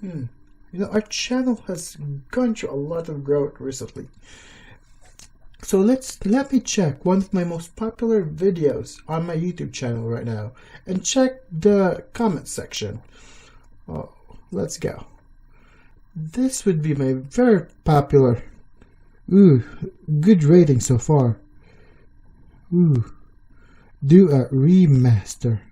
You know, our channel has gone through a lot of growth recently. So let me check one of my most popular videos on my YouTube channel right now and check the comment section. Oh, let's go. This would be my very popular. Ooh, good rating so far. Ooh, do a remaster.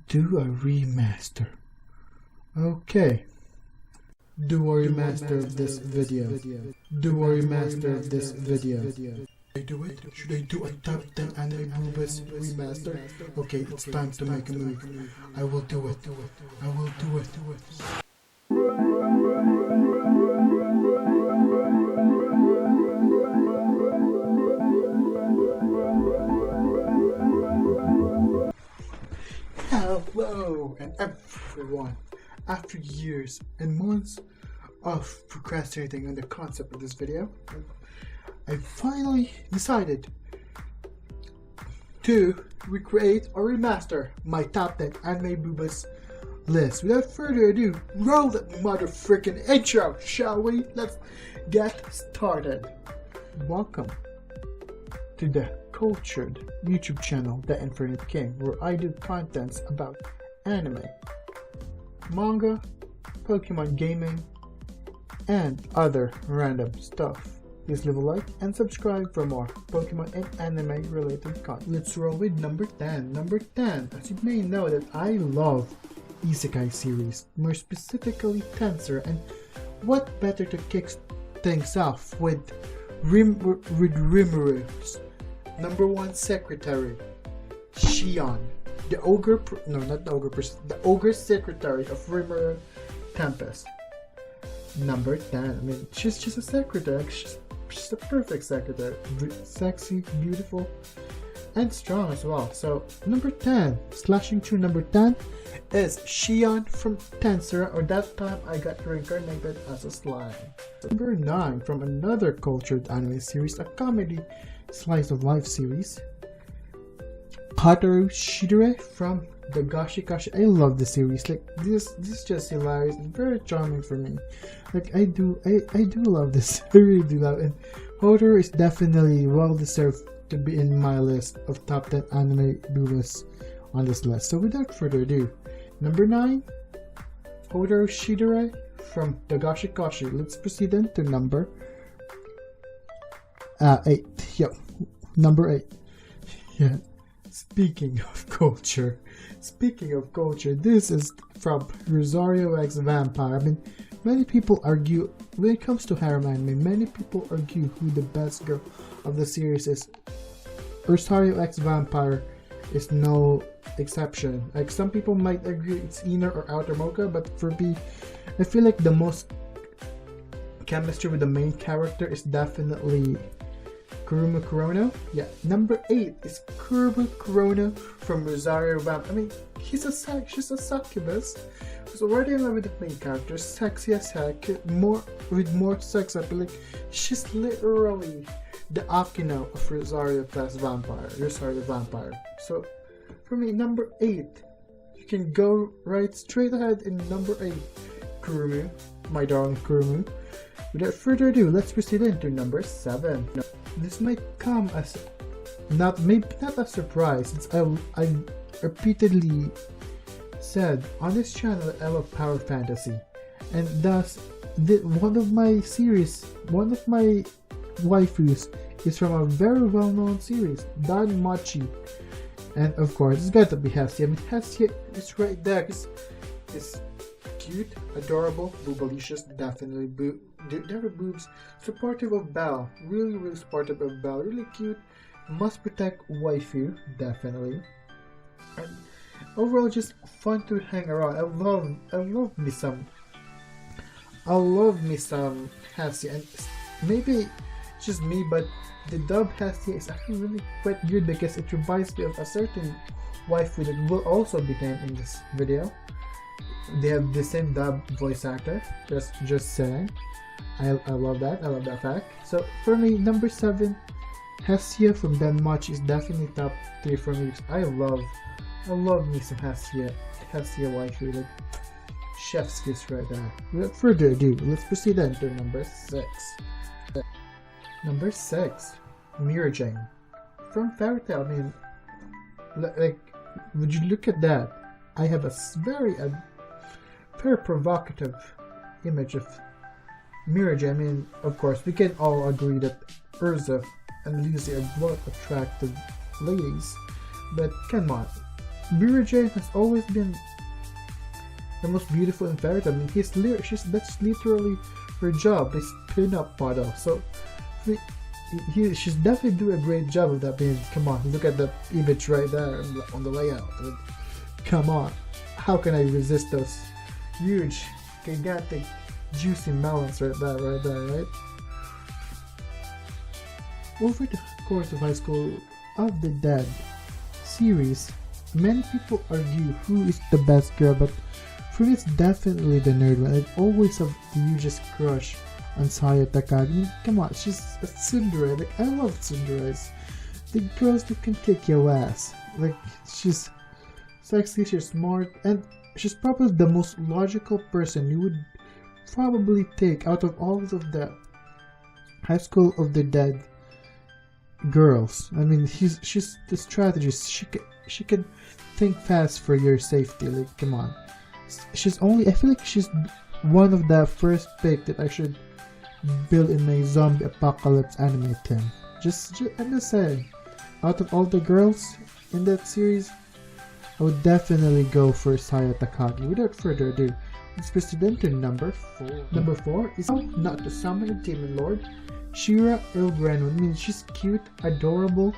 Do a remaster. Okay. Do a remaster of this video. Do a remaster of this video. Should I do it? Should I do a top 10 anime Boobs remaster? Okay, it's time to make a move. I will do it. I will do it. Hello and everyone. After years and months of procrastinating on the concept of this video, I finally decided to recreate or remaster my top 10 anime Boobs list. Without further ado, roll that mother freaking intro, shall we? Let's get started. Welcome to the cultured YouTube channel, The Infinite King, where I do contents about anime, manga, Pokemon gaming, and other random stuff. Please leave a like and subscribe for more Pokemon and anime related content. Let's roll with number 10. Number 10, as you may know that I love Isekai series, more specifically Tensura, and what better to kick things off with Rimuru's number 1 secretary, Shion, the ogre, the ogre secretary of Rimuru Tempest. Number 10. I mean, she's just a secretary. She's a perfect secretary. Sexy, beautiful, and strong as well. So, number 10, slashing through number 10, is Shion from Tensura, or that time I got reincarnated as a slime. Number 9, from another cultured anime series, a comedy slice of life series, Hataru Shidore from the Gashikashi. I love the series. Like this is just hilarious and very charming for me. Like I do love this. I really do love it. And Hataru is definitely well deserved to be in my list of top 10 anime Boobs on this list. So without further ado, number 9, Hataru Shidore from the Gashikashi. Let's proceed then to number 8. Yo, number 8. Yeah. Speaking of culture, this is from Rosario X Vampire. I mean, many people argue, when it comes to harem anime, many people argue who the best girl of the series is. Rosario X Vampire is no exception. Like, some people might agree it's inner or outer mocha, but for me, I feel like the most chemistry with the main character is definitely Kuruma Kurono. Yeah, number 8 is Kuruma Kurono from Rosario Vamp. I mean, she's a succubus. So already in love with the main character, sexy as heck, with more sex appeal. Like, she's literally the Akino of Rosario Vampire. So for me, number 8, you can go right straight ahead in number 8, Kuruma, my darling Kuruma. Without further ado, let's proceed into number 7. This might come as not a surprise, since I repeatedly said on this channel that I love power fantasy, and thus one of my waifus is from a very well-known series, Dan Machi, and of course it's got to be Hestia. I mean, Hestia is right there. It's cute, adorable, boobalicious, definitely never boobs, supportive of Belle, really supportive of Belle, really cute, must protect waifu, definitely, and overall just fun to hang around. I love me some Hestia, and maybe it's just me, but the dub Hestia is actually really quite good because it reminds me of a certain waifu that will also be named in this video. They have the same dub voice actor, just saying. I love that. I love that fact. So for me, number 7, Hestia from Denmark is definitely top 3 for me because I love I love me some Hestia waifu, like chef's kiss right there. Without further ado, let's proceed on to number 6. Number 6, Mirror Jane. From Fairy Tail, I mean, like, would you look at that? I have a very provocative image of Mirror Jane. I mean, of course, we can all agree that Urza and Lucy are both attractive ladies, but come on, Mirror Jane has always been the most beautiful in Fairy Tail. I mean, that's literally her job, is pin-up model. So she's definitely doing a great job of that. I mean, come on, look at the image right there on the layout. I mean, come on, how can I resist those huge, gigantic, juicy melons right there, right? Over the course of High School of the Dead series, many people argue who is the best girl, but for me it's definitely the nerd one. I always have the hugest crush on Saya Takagi. I mean, come on, she's a tsundere. Like, I love tsunderes. The girls that can kick your ass. Like, she's sexy, she's smart, and she's probably the most logical person you would probably take out of all of the High School of the Dead girls. I mean, she's the strategist. She can think fast for your safety. Like, come on. I feel like she's one of the first pick that I should build in my zombie apocalypse anime team. I'm just saying, out of all the girls in that series, I would definitely go for Saya Takagi. Without further ado, let's proceed into number 4. Number 4 is not to summon a demon lord, Shira Ilgrenu. I mean, she's cute, adorable,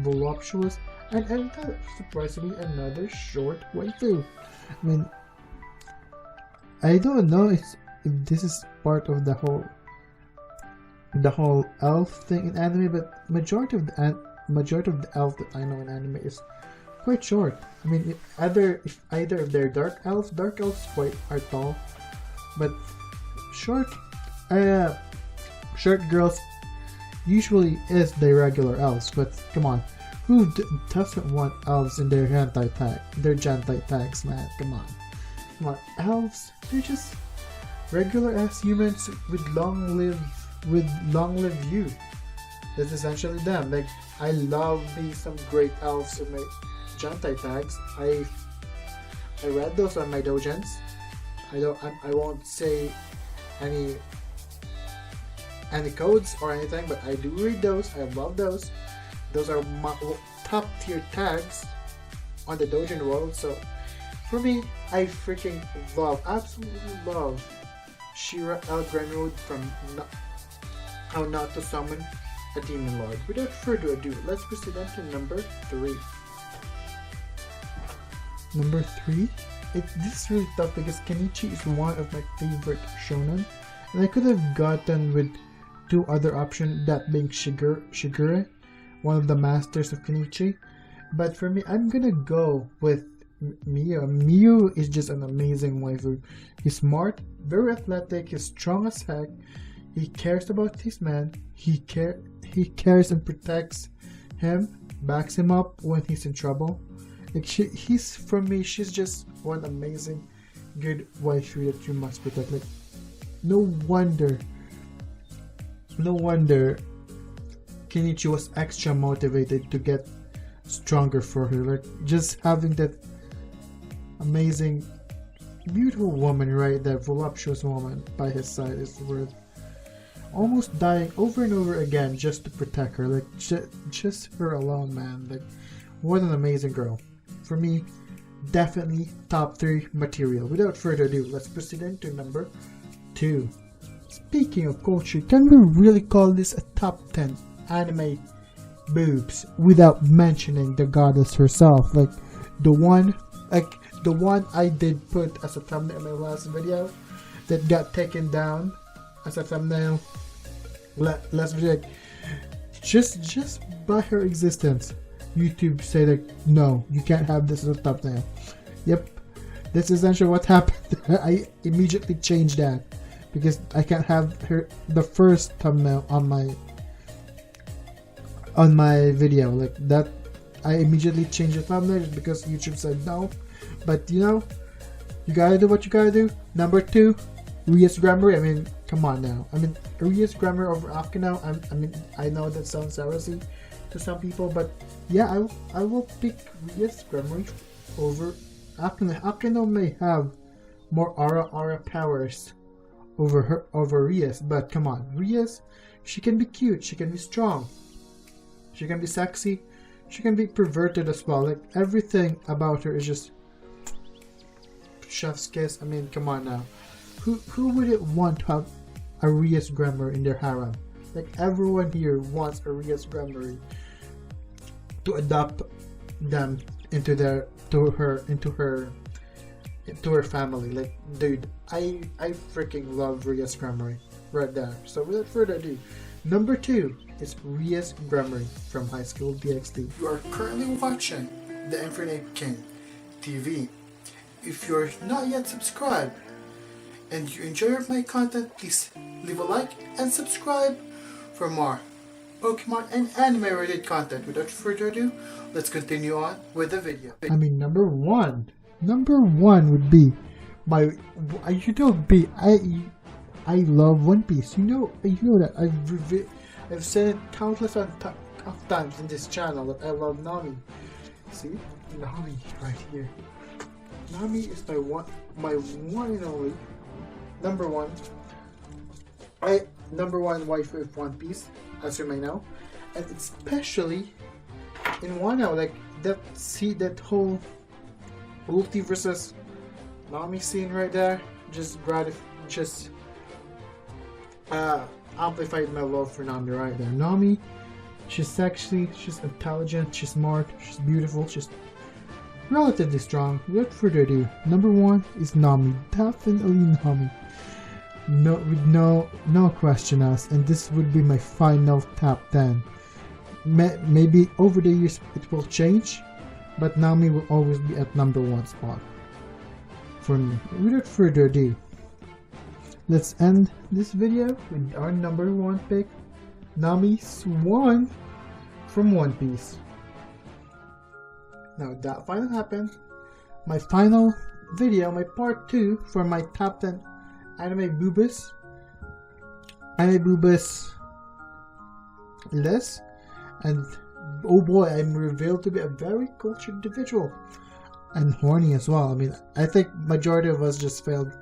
voluptuous, and surprisingly another short waifu. I mean, I don't know if this is part of the whole elf thing in anime, but majority of the elf that I know in anime is quite short. I mean, if either of they're dark elves are tall, but short girls usually is the regular elves. But come on, who doesn't want elves in their Jantai tags, man? Come on, elves, they're just regular ass humans with long-lived youth. That's essentially them. Like, I love some great elves in my Jantai tags. I read those on my dojins. I won't say any codes or anything, but I do read those. I love those. Those are my top tier tags on the dojin world. So for me, I freaking absolutely love Shira Ilgrenu from How Not to Summon a Demon Lord. Without further ado, let's proceed on to number 3. Number 3? This is really tough because Kenichi is one of my favorite Shounen, and I could have gotten with 2 other options, that being Shigure, one of the masters of Kenichi. But for me, I'm gonna go with Miyu. Miyu is just an amazing waifu. He's smart, very athletic, he's strong as heck. He cares about his man. He cares and protects him, backs him up when he's in trouble. Like, for me, she's just one amazing, good waifu that you must protect. Like, no wonder Kenichi was extra motivated to get stronger for her. Like, just having that amazing, beautiful woman right there, voluptuous woman by his side is worth almost dying over and over again just to protect her. Like, just her alone, man. Like, what an amazing girl. For me, definitely top 3 material. Without further ado, let's proceed into number 2. Speaking of culture, can we really call this a top 10 anime boobs without mentioning the goddess herself? Like, the one I did put as a thumbnail in my last video that got taken down as a thumbnail last video. Just by her existence, YouTube said, like, no, you can't have this as a thumbnail. Yep, that's essentially what happened. I immediately changed that because I can't have the first thumbnail on my video like that. I immediately changed the thumbnail just because YouTube said no. But you know, you gotta do what you gotta do. Number 2, Ria's Grammar. I mean, come on now. I mean, Ria's Grammar over Akeno. I mean, I know that sounds heresy to some people, but yeah, I will pick Ria's Grammar over Akeno. Akeno may have more aura powers over Ria's, but come on, Ria's, she can be cute, she can be strong, she can be sexy, she can be perverted as well. Like, everything about her is just chef's kiss. I mean, come on now. Who wouldn't want to have a Ria's Grammar in their harem? Like, everyone here wants a Ria's Grammar to adopt them into her family. Like, dude, I freaking love Ria's Grammar right there. So without further ado, number 2 is Ria's Grammar from High School DxD. You are currently watching the Infinite King TV. If you're not yet subscribed and you enjoy my content, please leave a like and subscribe for more Pokemon and anime related content. Without further ado, let's continue on with the video. I mean, number one would be my, you know, I love One Piece. You know that I've said it countless of times in this channel that I love Nami. See, Nami right here. Nami is my one and only number one waifu of One Piece, as you may know, and especially in Wano, like that whole Ulti versus Nami scene right there just amplified my love for Nami right there. Nami, she's sexy, she's intelligent, she's smart, she's beautiful, she's relatively strong. Without further ado, number 1 is Nami. Definitely Nami. With no question asked, and this would be my final top 10. Maybe over the years it will change, but Nami will always be at number 1 spot for me. Without further ado, let's end this video with our number 1 pick, Nami Swan from One Piece. Now that finally happened, my final video, my part 2 for my top 10 anime boobas list, and oh boy, I'm revealed to be a very cultured individual and horny as well. I mean, I think majority of us just failed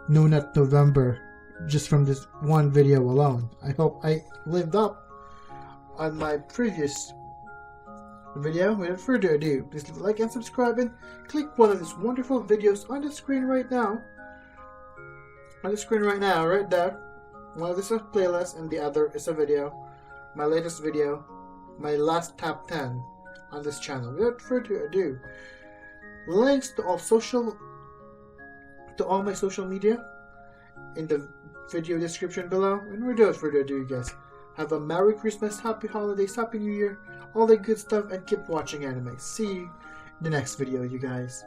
Noon at November just from this one video alone. I hope I lived up on my previous video. Without further ado, please like and subscribe and click one of these wonderful videos on the screen right now. Right there. One of this is a playlist and the other is a video. My latest video, my last top 10 on this channel. Without further ado, links to all my social media in the video description below. And without further ado, you guys, have a Merry Christmas, Happy Holidays, Happy New Year, all that good stuff, and keep watching anime. See you in the next video, you guys.